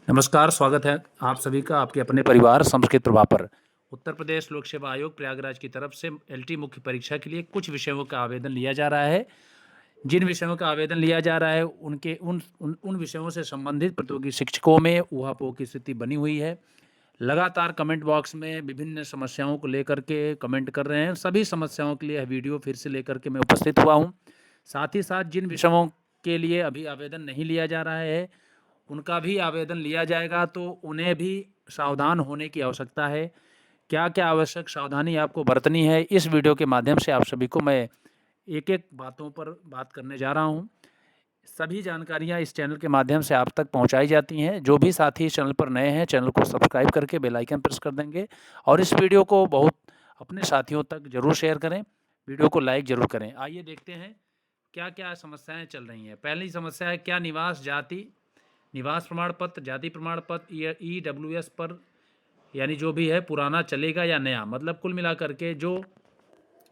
नमस्कार, स्वागत है आप सभी का आपके अपने परिवार संस्कृत प्रभाव पर। उत्तर प्रदेश लोक सेवा आयोग प्रयागराज की तरफ से एलटी मुख्य परीक्षा के लिए कुछ विषयों का आवेदन लिया जा रहा है। जिन विषयों का आवेदन लिया जा रहा है उनके उन विषयों से संबंधित प्रतियोगी शिक्षकों में ऊहापोह की स्थिति बनी हुई है। लगातार कमेंट बॉक्स में विभिन्न समस्याओं को लेकर के कमेंट कर रहे हैं। सभी समस्याओं के लिए यह वीडियो फिर से लेकर के मैं उपस्थित हुआ हूँ। साथ ही साथ जिन विषयों के लिए अभी आवेदन नहीं लिया जा रहा है उनका भी आवेदन लिया जाएगा, तो उन्हें भी सावधान होने की आवश्यकता है। क्या-क्या आवश्यक सावधानी आपको बरतनी है, इस वीडियो के माध्यम से आप सभी को मैं एक-एक बातों पर बात करने जा रहा हूँ। सभी जानकारियाँ इस चैनल के माध्यम से आप तक पहुँचाई जाती हैं। जो भी साथी इस चैनल पर नए हैं, चैनल को सब्सक्राइब करके बेल आइकन प्रेस कर देंगे और इस वीडियो को बहुत अपने साथियों तक ज़रूर शेयर करें। वीडियो को लाइक ज़रूर करें। आइए देखते हैं क्या-क्या समस्याएँ चल रही हैं। पहली समस्या है, क्या निवास प्रमाण पत्र, जाति प्रमाण पत्र या ईडब्ल्यूएस पर यानी जो भी है पुराना चलेगा या नया? मतलब कुल मिलाकर के जो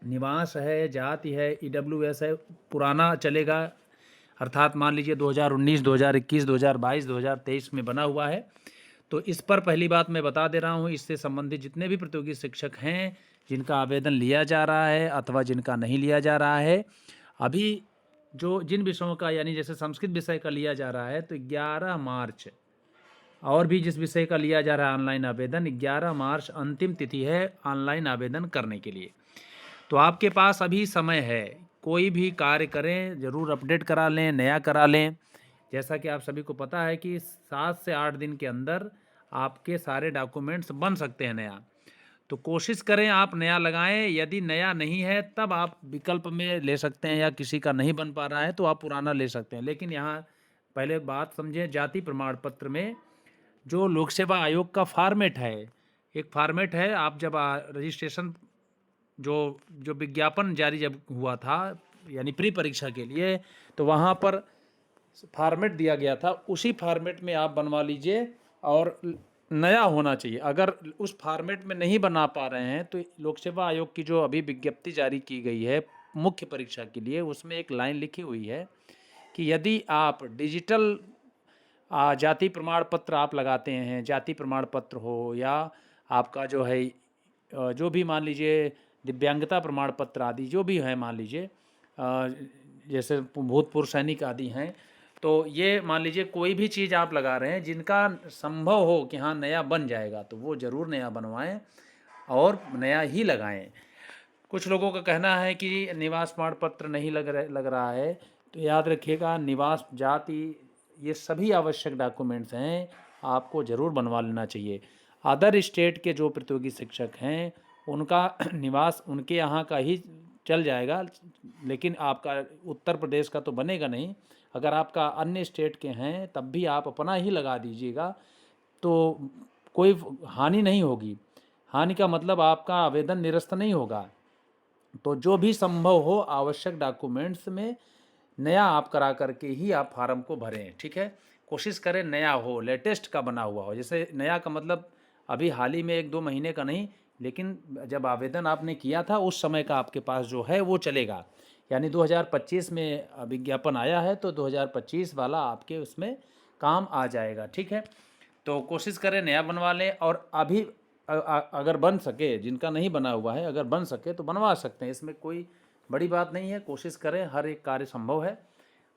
निवास है, जाति है, ईडब्ल्यूएस है, पुराना चलेगा, अर्थात मान लीजिए 2019, 2021, 2022, 2023 में बना हुआ है। तो इस पर पहली बात मैं बता दे रहा हूँ, इससे संबंधित जितने भी प्रतियोगी शिक्षक हैं, जिनका आवेदन लिया जा रहा है अथवा जिनका नहीं लिया जा रहा है, अभी जो जिन विषयों का यानी जैसे संस्कृत विषय का लिया जा रहा है, तो 11 मार्च और भी जिस विषय का लिया जा रहा है ऑनलाइन आवेदन, 11 मार्च अंतिम तिथि है ऑनलाइन आवेदन करने के लिए। तो आपके पास अभी समय है, कोई भी कार्य करें, ज़रूर अपडेट करा लें, नया करा लें। जैसा कि आप सभी को पता है कि 7 से 8 दिन के अंदर आपके सारे डॉक्यूमेंट्स बन सकते हैं नया। तो कोशिश करें आप नया लगाएं। यदि नया नहीं है तब आप विकल्प में ले सकते हैं, या किसी का नहीं बन पा रहा है तो आप पुराना ले सकते हैं। लेकिन यहाँ पहले बात समझें, जाति प्रमाण पत्र में जो लोक सेवा आयोग का फॉर्मेट है, एक फॉर्मेट है। आप जब रजिस्ट्रेशन जो जो विज्ञापन जारी जब हुआ था यानी प्री परीक्षा के लिए, तो वहाँ पर फॉर्मेट दिया गया था, उसी फॉर्मेट में आप बनवा लीजिए और नया होना चाहिए। अगर उस फॉर्मेट में नहीं बना पा रहे हैं तो लोक सेवा आयोग की जो अभी विज्ञप्ति जारी की गई है मुख्य परीक्षा के लिए, उसमें एक लाइन लिखी हुई है कि यदि आप डिजिटल जाति प्रमाण पत्र आप लगाते हैं, जाति प्रमाण पत्र हो या आपका जो है जो भी मान लीजिए दिव्यांगता प्रमाण पत्र आदि जो भी है, मान लीजिए जैसे भूतपूर्व सैनिक आदि हैं, तो ये मान लीजिए कोई भी चीज़ आप लगा रहे हैं जिनका संभव हो कि हाँ नया बन जाएगा, तो वो ज़रूर नया बनवाएं और नया ही लगाएं। कुछ लोगों का कहना है कि निवास प्रमाण पत्र नहीं लग रहा है, तो याद रखिएगा, निवास, जाति, ये सभी आवश्यक डॉक्यूमेंट्स हैं, आपको ज़रूर बनवा लेना चाहिए। अदर स्टेट के जो प्रतियोगी शिक्षक हैं उनका निवास उनके यहाँ का ही चल जाएगा, लेकिन आपका उत्तर प्रदेश का तो बनेगा नहीं। अगर आपका अन्य स्टेट के हैं तब भी आप अपना ही लगा दीजिएगा, तो कोई हानि नहीं होगी। हानि का मतलब आपका आवेदन निरस्त नहीं होगा। तो जो भी संभव हो आवश्यक डॉक्यूमेंट्स में नया आप करा करके ही आप फार्म को भरें, ठीक है। कोशिश करें नया हो, लेटेस्ट का बना हुआ हो। जैसे नया का मतलब अभी हाल ही में 1-2 महीने का नहीं, लेकिन जब आवेदन आपने किया था उस समय का आपके पास जो है वो चलेगा। यानी 2025 में विज्ञापन आया है तो 2025 वाला आपके उसमें काम आ जाएगा, ठीक है। तो कोशिश करें नया बनवा लें, और अभी अगर बन सके, जिनका नहीं बना हुआ है अगर बन सके तो बनवा सकते हैं, इसमें कोई बड़ी बात नहीं है। कोशिश करें, हर एक कार्य संभव है।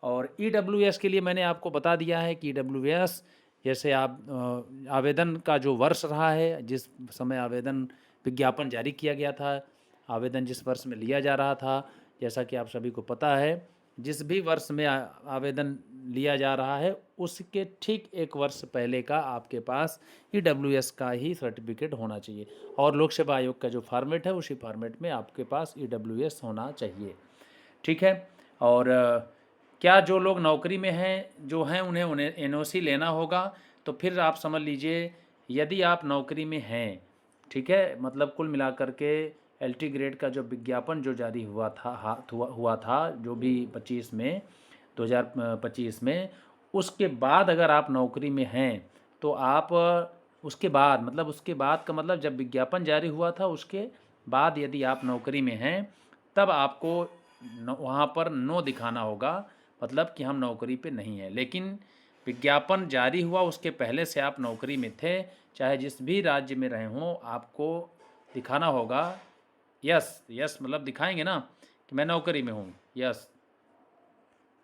और ईडब्ल्यूएस के लिए मैंने आपको बता दिया है कि ईडब्ल्यूएस जैसे आप आवेदन का जो वर्ष रहा है, जिस समय आवेदन विज्ञापन जारी किया गया था, आवेदन जिस वर्ष में लिया जा रहा था, जैसा कि आप सभी को पता है, जिस भी वर्ष में आवेदन लिया जा रहा है उसके ठीक 1 वर्ष पहले का आपके पास ईडब्ल्यूएस का ही सर्टिफिकेट होना चाहिए, और लोक सेवा आयोग का जो फॉर्मेट है उसी फॉर्मेट में आपके पास ईडब्ल्यूएस होना चाहिए, ठीक है। और क्या जो लोग नौकरी में हैं जो हैं उन्हें एनओसी लेना होगा। तो फिर आप समझ लीजिए, यदि आप नौकरी में हैं, ठीक है, मतलब कुल मिलाकर के एलटी ग्रेड का जो विज्ञापन जो जारी हुआ था जो भी 25 में 2025 में, उसके बाद अगर आप नौकरी में हैं तो आप उसके बाद का मतलब जब विज्ञापन जारी हुआ था उसके बाद यदि आप नौकरी में हैं तब आपको वहाँ पर नो दिखाना होगा, मतलब कि हम नौकरी पे नहीं हैं। लेकिन विज्ञापन जारी हुआ उसके पहले से आप नौकरी में थे, चाहे जिस भी राज्य में रहे हों, आपको दिखाना होगा यस। यस मतलब दिखाएंगे ना कि मैं नौकरी में हूँ, यस।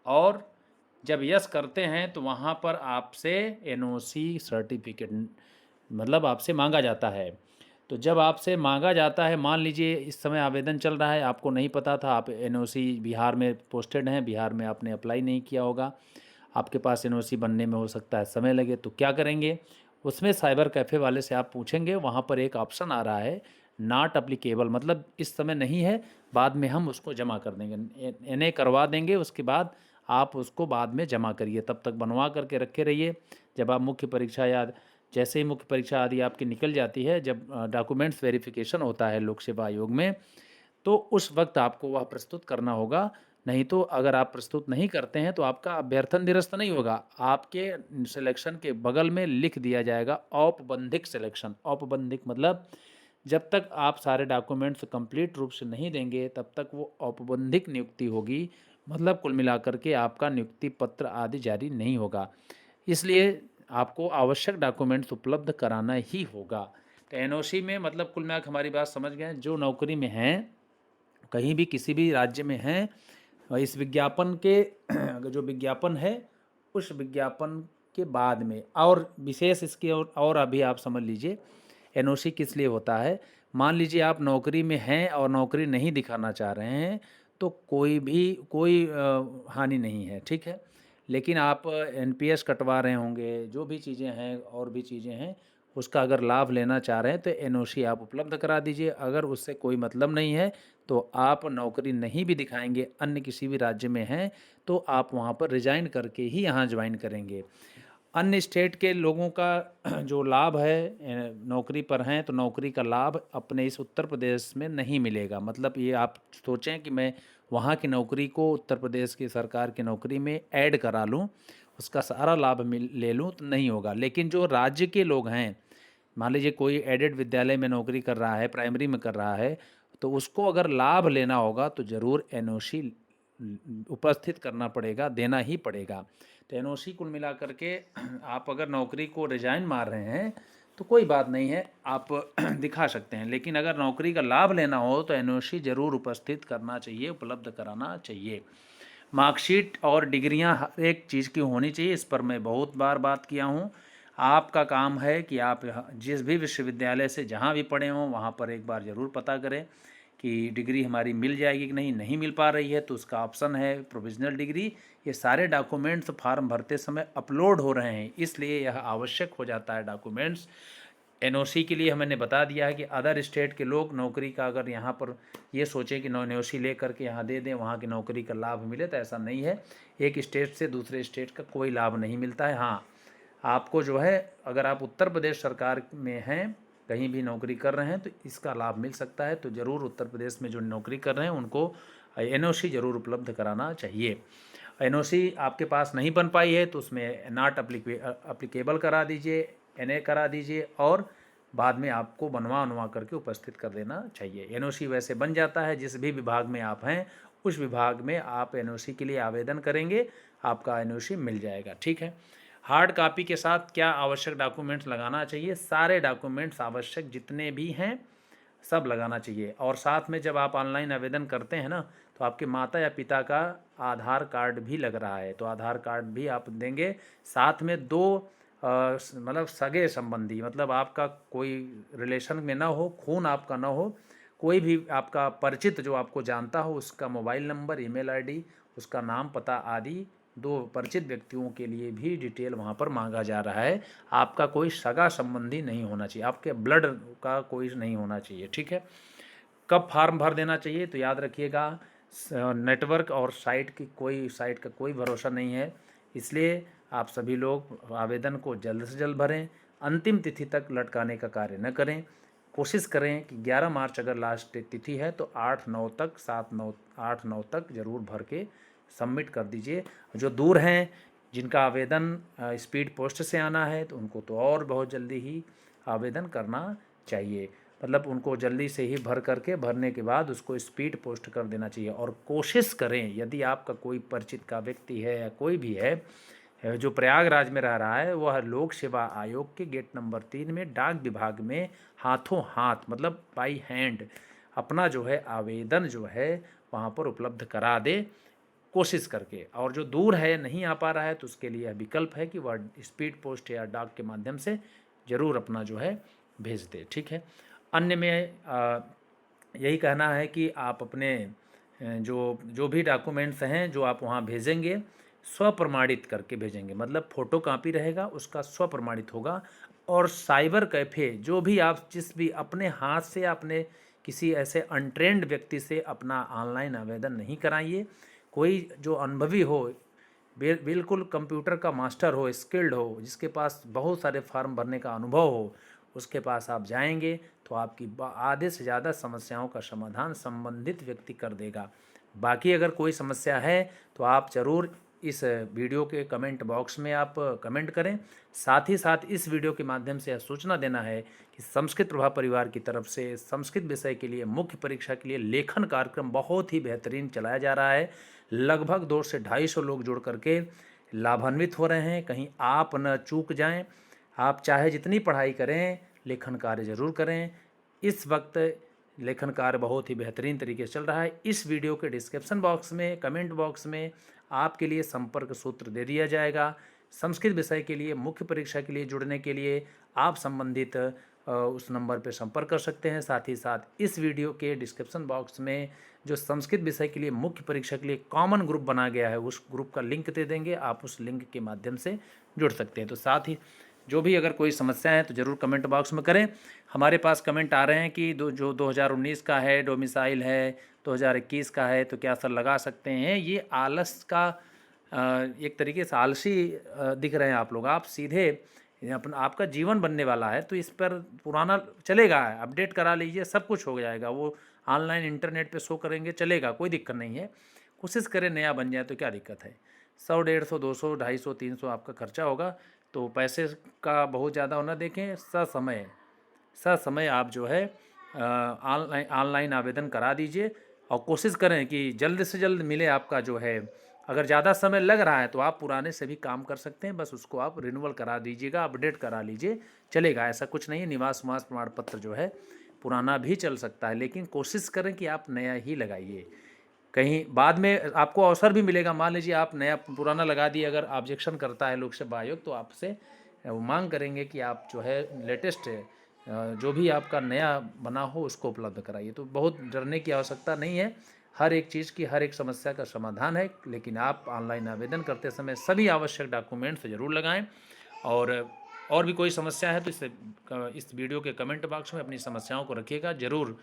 और जब यस करते हैं तो वहाँ पर आपसे एनओसी सर्टिफिकेट मतलब आपसे मांगा जाता है। तो जब आपसे मांगा जाता है, मान लीजिए इस समय आवेदन चल रहा है, आपको नहीं पता था, आप एनओसी बिहार में पोस्टेड हैं, बिहार में आपने अप्लाई नहीं किया होगा, आपके पास एनओसी बनने में हो सकता है समय लगे, तो क्या करेंगे? उसमें साइबर कैफ़े वाले से आप पूछेंगे, वहाँ पर एक ऑप्शन आ रहा है नॉट अप्लीकेबल, मतलब इस समय नहीं है, बाद में हम उसको जमा कर देंगे, एनए करवा देंगे, उसके बाद आप उसको बाद में जमा करिए, तब तक बनवा करके रखे रहिए। जब आप मुख्य परीक्षा या जैसे ही मुख्य परीक्षा आदि आपकी निकल जाती है, जब डॉक्यूमेंट्स वेरिफिकेशन होता है लोक सेवा आयोग में, तो उस वक्त आपको वह प्रस्तुत करना होगा। नहीं तो अगर आप प्रस्तुत नहीं करते हैं तो आपका अभ्यर्थन निरस्त नहीं होगा, आपके सिलेक्शन के बगल में लिख दिया जाएगा औपबंधिक सिलेक्शन। औपबंधिक मतलब जब तक आप सारे डॉक्यूमेंट्स कंप्लीट रूप से नहीं देंगे तब तक वो औपबंधिक नियुक्ति होगी, मतलब कुल मिलाकर के आपका नियुक्ति पत्र आदि जारी नहीं होगा। इसलिए आपको आवश्यक डॉक्यूमेंट्स उपलब्ध कराना ही होगा। तो एनओसी में मतलब कुल मिलाकर हमारी बात समझ गए, जो नौकरी में हैं, कहीं भी किसी भी राज्य में हैं, इस विज्ञापन के जो विज्ञापन है उस विज्ञापन के बाद में और विशेष इसकी और अभी आप समझ लीजिए एनओसी किस लिए होता है। मान लीजिए आप नौकरी में हैं और नौकरी नहीं दिखाना चाह रहे हैं, तो कोई हानि नहीं है, ठीक है। लेकिन आप एनपीएस कटवा रहे होंगे, जो भी चीज़ें हैं और भी चीज़ें हैं, उसका अगर लाभ लेना चाह रहे हैं तो एनओसी आप उपलब्ध करा दीजिए। अगर उससे कोई मतलब नहीं है तो आप नौकरी नहीं भी दिखाएंगे, अन्य किसी भी राज्य में हैं, तो आप वहाँ पर रिज़ाइन करके ही यहाँ ज्वाइन करेंगे। अन्य स्टेट के लोगों का जो लाभ है, नौकरी पर हैं तो नौकरी का लाभ अपने इस उत्तर प्रदेश में नहीं मिलेगा। मतलब ये आप सोचें कि मैं वहाँ की नौकरी को उत्तर प्रदेश की सरकार की नौकरी में ऐड करा लूँ, उसका सारा लाभ ले लूँ, तो नहीं होगा। लेकिन जो राज्य के लोग हैं, मान लीजिए कोई एडेड विद्यालय में नौकरी कर रहा है, प्राइमरी में कर रहा है, तो उसको अगर लाभ लेना होगा तो ज़रूर एनओसी उपस्थित करना पड़ेगा, देना ही पड़ेगा। तो एनओसी कुल मिला करके आप अगर नौकरी को रिजाइन मार रहे हैं तो कोई बात नहीं है, आप दिखा सकते हैं। लेकिन अगर नौकरी का लाभ लेना हो तो एनओसी ज़रूर उपस्थित करना चाहिए, उपलब्ध कराना चाहिए। मार्कशीट और डिग्रियां हर एक चीज़ की होनी चाहिए, इस पर मैं बहुत बार बात किया हूँ। आपका काम है कि आप जिस भी विश्वविद्यालय से जहाँ भी पढ़े हों वहाँ पर एक बार ज़रूर पता करें कि डिग्री हमारी मिल जाएगी कि नहीं। नहीं मिल पा रही है तो उसका ऑप्शन है प्रोविजनल डिग्री। ये सारे डॉक्यूमेंट्स फॉर्म भरते समय अपलोड हो रहे हैं, इसलिए यह आवश्यक हो जाता है डॉक्यूमेंट्स। एनओसी के लिए मैंने बता दिया है कि अदर स्टेट के लोग नौकरी का अगर यहाँ पर ये सोचें कि एनओसी ले करके यहाँ दे दें, वहाँ की नौकरी का लाभ मिले, तो ऐसा नहीं है। एक स्टेट से दूसरे स्टेट का कोई लाभ नहीं मिलता है। हाँ, आपको जो है अगर आप उत्तर प्रदेश सरकार में हैं, कहीं भी नौकरी कर रहे हैं, तो इसका लाभ मिल सकता है। तो ज़रूर उत्तर प्रदेश में जो नौकरी कर रहे हैं उनको एनओसी ज़रूर उपलब्ध कराना चाहिए। एनओसी आपके पास नहीं बन पाई है तो उसमें नॉट अप्लीकेबल करा दीजिए, एनए करा दीजिए, और बाद में आपको बनवा करके उपस्थित कर देना चाहिए। एनओसी वैसे बन जाता है, जिस भी विभाग में आप हैं उस विभाग में आप एनओसी के लिए आवेदन करेंगे, आपका एनओसी मिल जाएगा, ठीक है। हार्ड कॉपी के साथ क्या आवश्यक डॉक्यूमेंट्स लगाना चाहिए? सारे डॉक्यूमेंट्स आवश्यक जितने भी हैं सब लगाना चाहिए। और साथ में जब आप ऑनलाइन आवेदन करते हैं ना, तो आपके माता या पिता का आधार कार्ड भी लग रहा है, तो आधार कार्ड भी आप देंगे। साथ में दो मतलब सगे संबंधी, मतलब आपका कोई रिलेशन में ना हो, खून आपका ना हो, कोई भी आपका परिचित जो आपको जानता हो, उसका मोबाइल नंबर, ईमेल आईडी, उसका नाम पता आदि, दो परिचित व्यक्तियों के लिए भी डिटेल वहाँ पर मांगा जा रहा है। आपका कोई सगा संबंधी नहीं होना चाहिए, आपके ब्लड का कोई नहीं होना चाहिए, ठीक है। कब फार्म भर देना चाहिए? तो याद रखिएगा, नेटवर्क और साइट का कोई भरोसा नहीं है, इसलिए आप सभी लोग आवेदन को जल्द से जल्द भरें। अंतिम तिथि तक लटकाने का कार्य न करें। कोशिश करें कि 11 मार्च अगर लास्ट तिथि है तो 8-9 तक 7-9 तक ज़रूर भर के सबमिट कर दीजिए। जो दूर हैं, जिनका आवेदन स्पीड पोस्ट से आना है, तो उनको तो और बहुत जल्दी ही आवेदन करना चाहिए। मतलब उनको जल्दी से ही भरने के बाद उसको स्पीड पोस्ट कर देना चाहिए। और कोशिश करें, यदि आपका कोई परिचित का व्यक्ति है या कोई भी है जो प्रयागराज में रह रहा है वह लोक सेवा आयोग के गेट नंबर 3 में डाक विभाग में हाथों हाथ मतलब बाई हैंड अपना जो है आवेदन जो है वहाँ पर उपलब्ध करा दे कोशिश करके। और जो दूर है नहीं आ पा रहा है तो उसके लिए विकल्प है कि वह स्पीड पोस्ट या डाक के माध्यम से ज़रूर अपना जो है भेज दे। ठीक है। अन्य में यही कहना है कि आप अपने जो जो भी डॉक्यूमेंट्स हैं जो आप वहाँ भेजेंगे स्वप्रमाणित करके भेजेंगे, मतलब फ़ोटो कापी रहेगा उसका स्वप्रमाणित होगा। और साइबर कैफ़े जो भी आप जिस भी अपने हाथ से अपने किसी ऐसे अनट्रेंड व्यक्ति से अपना ऑनलाइन आवेदन नहीं कराइए। कोई जो अनुभवी हो, बिल्कुल कंप्यूटर का मास्टर हो, स्किल्ड हो, जिसके पास बहुत सारे फॉर्म भरने का अनुभव हो, उसके पास आप जाएंगे तो आपकी आधे से ज़्यादा समस्याओं का समाधान संबंधित व्यक्ति कर देगा। बाकी अगर कोई समस्या है तो आप ज़रूर इस वीडियो के कमेंट बॉक्स में आप कमेंट करें। साथ ही साथ इस वीडियो के माध्यम से यह सूचना देना है कि संस्कृत प्रभा परिवार की तरफ से संस्कृत विषय के लिए मुख्य परीक्षा के लिए लेखन कार्यक्रम बहुत ही बेहतरीन चलाया जा रहा है। लगभग 200 से 250 लोग जुड़ करके लाभान्वित हो रहे हैं। कहीं आप न चूक जाएं। आप चाहे जितनी पढ़ाई करें लेखन कार्य ज़रूर करें। इस वक्त लेखन कार्य बहुत ही बेहतरीन तरीके से चल रहा है। इस वीडियो के डिस्क्रिप्शन बॉक्स में कमेंट बॉक्स में आपके लिए संपर्क सूत्र दे दिया जाएगा। संस्कृत विषय के लिए मुख्य परीक्षा के लिए जुड़ने के लिए आप संबंधित उस नंबर पर संपर्क कर सकते हैं। साथ ही साथ इस वीडियो के डिस्क्रिप्शन बॉक्स में जो संस्कृत विषय के लिए मुख्य परीक्षा के लिए कॉमन ग्रुप बना गया है उस ग्रुप का लिंक दे देंगे, आप उस लिंक के माध्यम से जुड़ सकते हैं। तो साथ ही जो भी अगर कोई समस्या है तो ज़रूर कमेंट बॉक्स में करें। हमारे पास कमेंट आ रहे हैं कि जो 2019 का है डोमिसाइल है, 2021 का है तो क्या सर लगा सकते हैं। ये आलस का एक तरीके से आलसी दिख रहे हैं आप लोग। आप सीधे अपना आपका जीवन बनने वाला है तो इस पर पुराना चलेगा, अपडेट करा लीजिए, सब कुछ हो जाएगा। वो ऑनलाइन इंटरनेट पे शो करेंगे, चलेगा, कोई दिक्कत नहीं है। कोशिश करें नया बन जाए तो क्या दिक्कत है। 100, 150, 200, 250, 300 आपका खर्चा होगा तो पैसे का बहुत ज़्यादा होना देखें। ससमय आप जो है ऑनलाइन आवेदन करा दीजिए और कोशिश करें कि जल्द से जल्द मिले आपका जो है। अगर ज़्यादा समय लग रहा है तो आप पुराने से भी काम कर सकते हैं, बस उसको आप रिन्यूअल करा दीजिएगा, अपडेट करा लीजिए, चलेगा। ऐसा कुछ नहीं है, निवास प्रमाण पत्र जो है पुराना भी चल सकता है, लेकिन कोशिश करें कि आप नया ही लगाइए। कहीं बाद में आपको अवसर भी मिलेगा। मान लीजिए आप नया पुराना लगा दिए, अगर ऑब्जेक्शन करता है लोक सेवा आयोग तो आपसे वो मांग करेंगे कि आप जो है लेटेस्ट जो भी आपका नया बना हो उसको उपलब्ध कराइए। तो बहुत डरने की आवश्यकता नहीं है। हर एक चीज़ की हर एक समस्या का समाधान है, लेकिन आप ऑनलाइन आवेदन करते समय सभी आवश्यक डॉक्यूमेंट्स ज़रूर लगाएं। और भी कोई समस्या है तो इस वीडियो के कमेंट बॉक्स में अपनी समस्याओं को रखिएगा। ज़रूर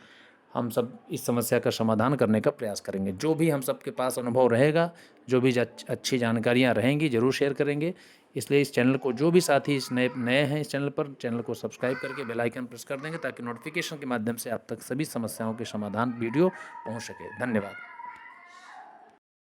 हम सब इस समस्या का समाधान करने का प्रयास करेंगे। जो भी हम सबके पास अनुभव रहेगा, जो भी अच्छी जानकारियाँ रहेंगी ज़रूर शेयर करेंगे। इसलिए इस चैनल को जो भी साथी इस नए हैं इस चैनल पर, चैनल को सब्सक्राइब करके बेल आइकन प्रेस कर देंगे ताकि नोटिफिकेशन के माध्यम से आप तक सभी समस्याओं के समाधान वीडियो पहुंच सके। धन्यवाद।